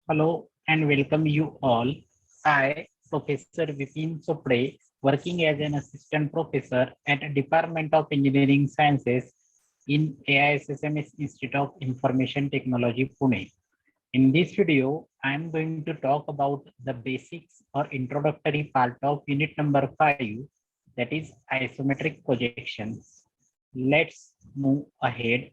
Hello and welcome you all. I, Professor Vipin Chopre, working as an assistant professor at Department of Engineering Sciences in AISSMS Institute of Information Technology, Pune. In this video, I am going to talk about the basics or introductory part of unit number 5, that is isometric projections. Let's move ahead.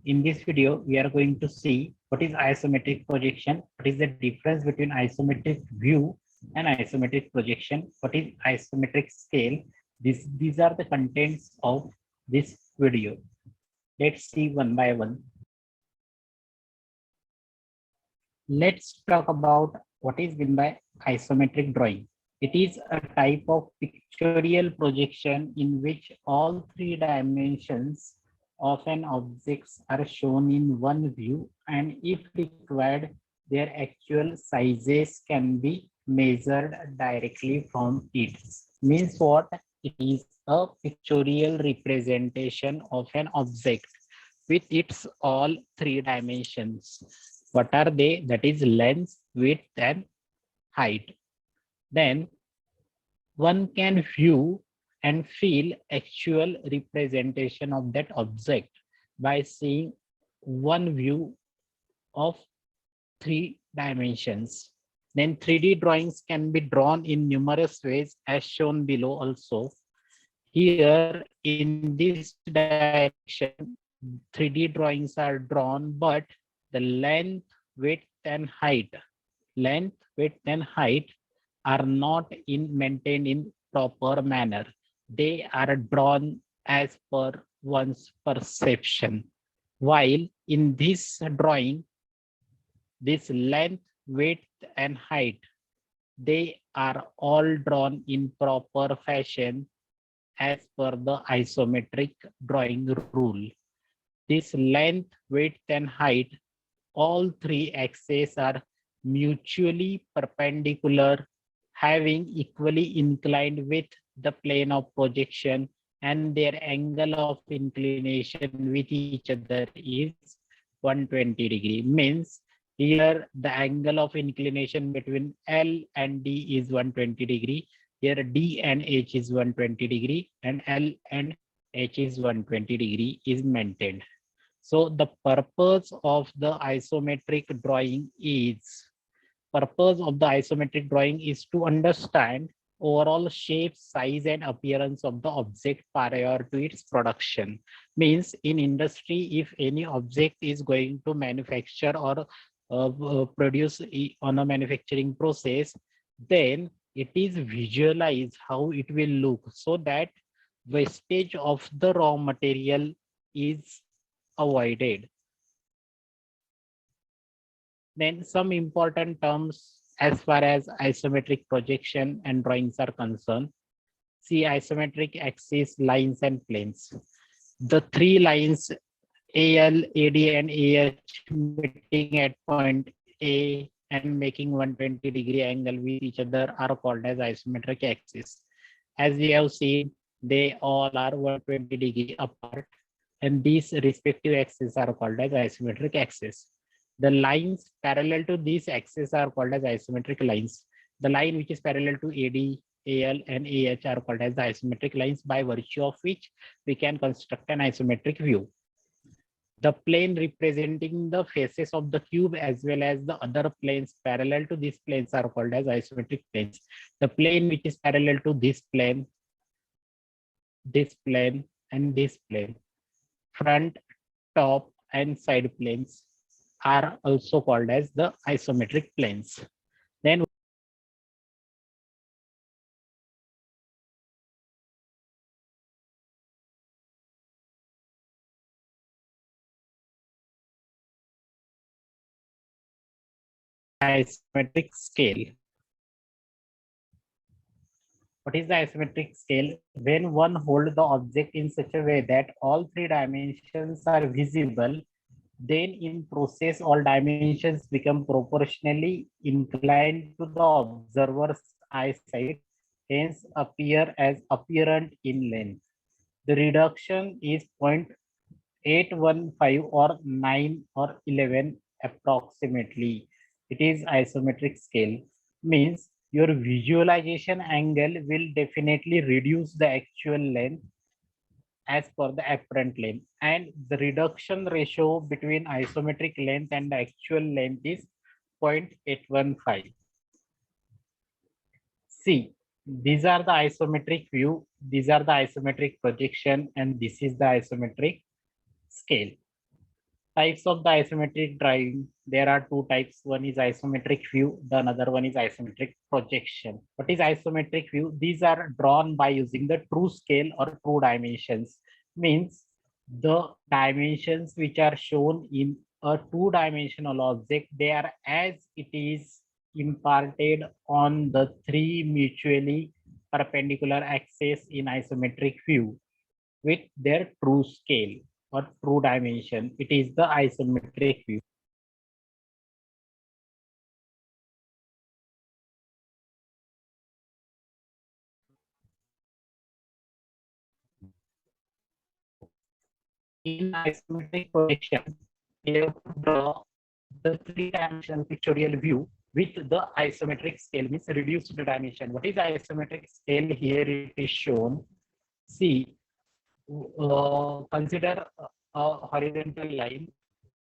In this video, we are going to see what is isometric projection, what is the difference between isometric view and isometric projection, what is isometric scale. These are the contents of this video. Let's see one by one. Let's talk about what is meant by isometric drawing. It is a type of pictorial projection in which all three dimensions of an object are shown in one view, and if required, their actual sizes can be measured directly from it. Means what? It is a pictorial representation of an object with its all three dimensions. What are they? That is length, width, and height. Then one can view and feel actual representation of that object by seeing one view of three dimensions. Then 3D drawings can be drawn in numerous ways as shown below also. Here in this direction, 3D drawings are drawn, but the length, width, and height are not maintained in proper manner. They are drawn as per one's perception. While in this drawing, this length, width, and height, they are all drawn in proper fashion as per the isometric drawing rule. This length, width, and height, all three axes are mutually perpendicular, having equally inclined with the plane of projection, and their angle of inclination with each other is 120 degree. Means here the angle of inclination between L and D is 120 degree. Here D and H is 120 degree, and L and H is 120 degree is maintained. So the purpose of the isometric drawing is to understand overall shape, size, and appearance of the object prior to its production. Means in industry, if any object is going to manufacture or produce on a manufacturing process, then it is visualized how it will look so that wastage of the raw material is avoided. Then some important terms as far as isometric projection and drawings are concerned. See isometric axis, lines, and planes. The three lines AL, AD, and AH meeting at point A and making 120-degree angle with each other are called as isometric axis. As we have seen, they all are 120 degree apart, and these respective axes are called as isometric axis. The lines parallel to these axes are called as isometric lines. The line which is parallel to AD, AL, and AH are called as the isometric lines, by virtue of which we can construct an isometric view. The plane representing the faces of the cube as well as the other planes parallel to these planes are called as isometric planes. The plane which is parallel to this plane, and this plane, front, top, and side planes are also called as the isometric planes. Then isometric scale. What is the isometric scale? When one holds the object in such a way that all three dimensions are visible, then in process all dimensions become proportionally inclined to the observer's eyesight, hence appear as apparent in length. The reduction is 0.815 or 9 or 11 approximately. It is isometric scale. Means your visualization angle will definitely reduce the actual length as per the apparent length, and the reduction ratio between isometric length and the actual length is 0.815. See, these are the isometric view, these are the isometric projection, and this is the isometric scale. Types of the isometric drawing, there are two types. One is isometric view, the another one is isometric projection. What is isometric view? These are drawn by using the true scale or true dimensions. Means the dimensions which are shown in a two-dimensional object, they are as it is imparted on the three mutually perpendicular axes in isometric view with their true scale or true dimension. It is the isometric view. In isometric projection, we have to draw the three-dimensional pictorial view with the isometric scale, means reduced dimension. What is isometric scale? Here it is shown. See, consider a horizontal line.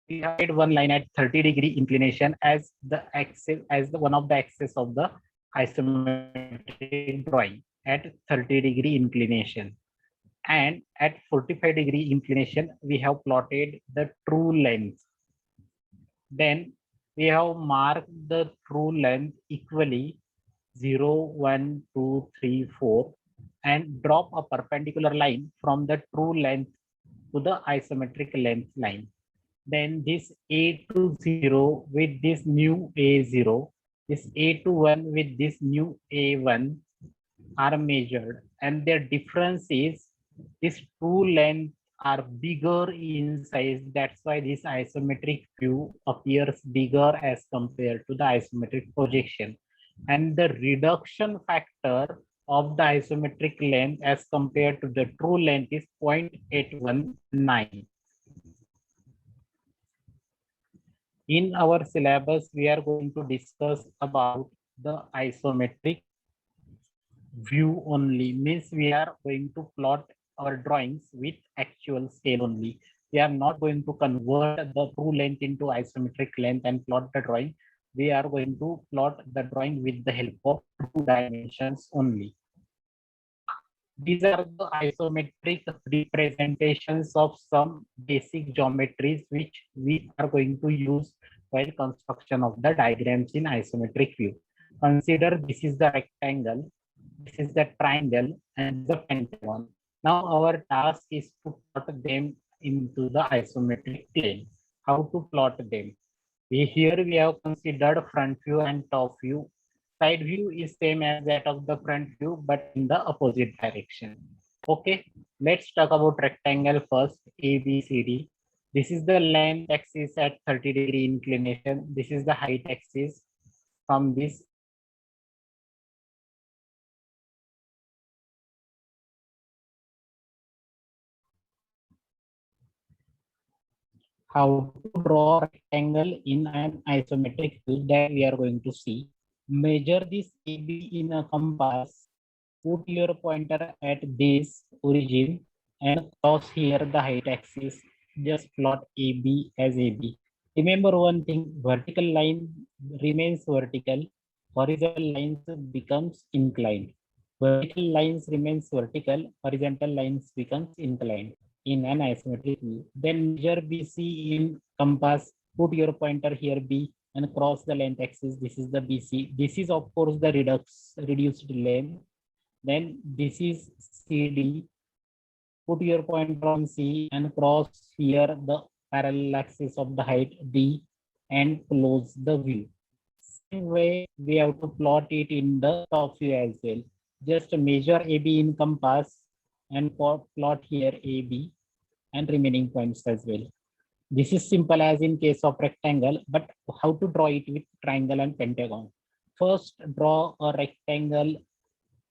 We have made one line at 30-degree inclination as the axis, as the one of the axis of the isometric drawing at 30-degree inclination. And at 45-degree inclination, we have plotted the true length. Then we have marked the true length equally 0, 1, 2, 3, 4, and drop a perpendicular line from the true length to the isometric length line. Then this A to 0 with this new A0, this A to 1 with this new A1 are measured, and their difference is this true length are bigger in size. That's why this isometric view appears bigger as compared to the isometric projection. And the reduction factor of the isometric length as compared to the true length is 0.819. In our syllabus, we are going to discuss about the isometric view only. Means we are going to plot our drawings with actual scale only. We are not going to convert the true length into isometric length and plot the drawing. We are going to plot the drawing with the help of true dimensions only. These are the isometric representations of some basic geometries which we are going to use while construction of the diagrams in isometric view. Consider this is the rectangle, this is the triangle, and the pentagon. Now our task is to plot them into the isometric plane. How to plot them? Here we have considered front view and top view. Side view is same as that of the front view, but in the opposite direction. Okay, let's talk about rectangle first, ABCD. This is the length axis at 30-degree inclination. This is the height axis. From this, how to draw rectangle in an isometric view, that we are going to see. Measure this AB in a compass. Put your pointer at this origin and cross here the height axis. Just plot AB as AB. Remember one thing, vertical line remains vertical, horizontal lines becomes inclined. Vertical lines remains vertical, horizontal lines becomes inclined in an isometric view. Then measure BC in compass, put your pointer here B and cross the length axis. This is the BC. This is of course the reduced length. Then this is CD. Put your pointer on C and cross here the parallel axis of the height D and close the view. Same way we have to plot it in the top view as well. Just measure AB in compass and plot here AB and remaining points as well. This is simple as in case of rectangle, but how to draw it with triangle and pentagon? First, draw a rectangle.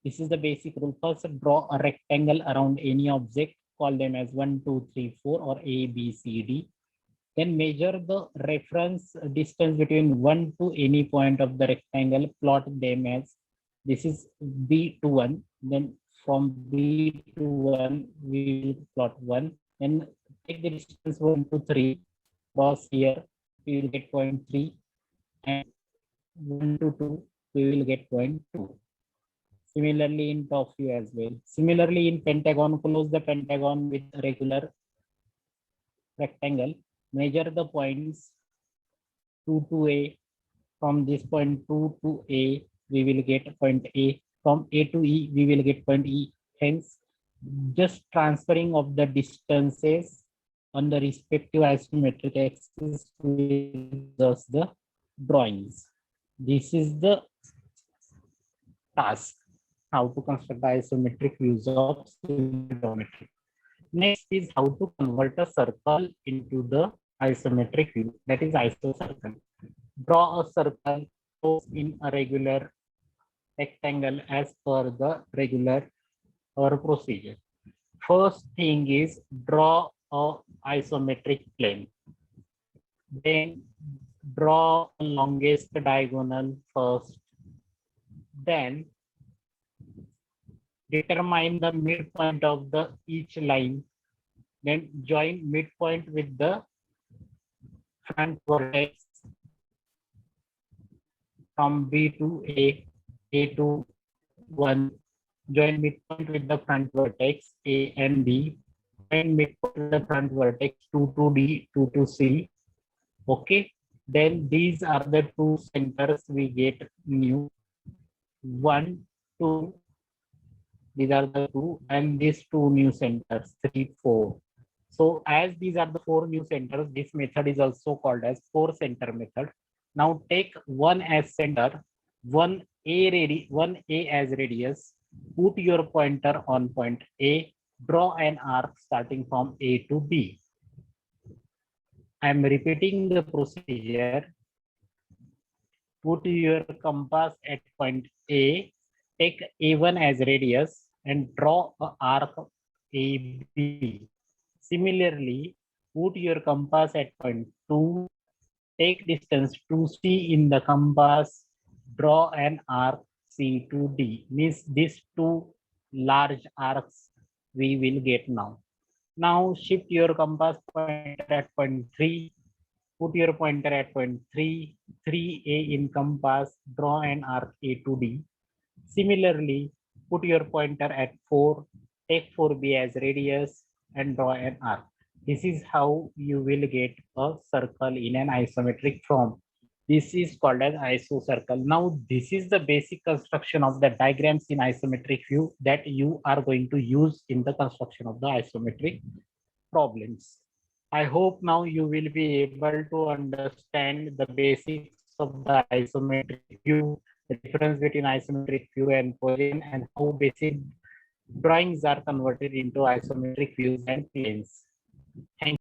This is the basic rule. First, draw a rectangle around any object. Call them as 1, 2, 3, 4 or A, B, C, D. Then measure the reference distance between one to any point of the rectangle. Plot them as this is B to 1. Then from B to 1, we will plot 1. Then take the distance 1 to 3. Cross here, we will get point 3. And 1 to 2, we will get point 2. Similarly in top view as well. Similarly in pentagon, close the pentagon with regular rectangle. Measure the points 2 to A. From this point 2 to A, we will get point A. From A to E, we will get point E. Hence, just transferring of the distances on the respective isometric axis with us the drawings. This is the task, how to construct the isometric views of geometry. Next is how to convert a circle into the isometric view, that is isocircle. Draw a circle in a regular rectangle as per the regular or procedure. First thing is draw a isometric plane. Then draw a longest diagonal first. Then determine the midpoint of the each line. Then join midpoint with the front vertex from B to A to 1. Join midpoint with the front vertex A and B. Join midpoint with the front vertex 2 to D, 2 to C. Okay. Then these are the two centers we get new. 1, 2. These are the two, and these two new centers, 3, 4. So as these are the 4 new centers, this method is also called as 4 center method. Now take 1 as center, 1A as radius. Put your pointer on point A. Draw an arc starting from A to B. I am repeating the procedure. Put your compass at point A. Take A1 as radius and draw an arc AB. Similarly, put your compass at point 2. Take distance 2C in the compass. Draw an arc C to D. Means these two large arcs we will get now. Now shift your compass pointer at point 3. Put your pointer at point 3. 3A in compass. Draw an arc A to D. Similarly, put your pointer at 4, take 4B as radius and draw an arc. This is how you will get a circle in an isometric form. This is called as isocircle. Now, this is the basic construction of the diagrams in isometric view that you are going to use in the construction of the isometric problems. I hope now you will be able to understand the basics of the isometric view, the difference between isometric view and position, and how basic drawings are converted into isometric views and planes. Thank you.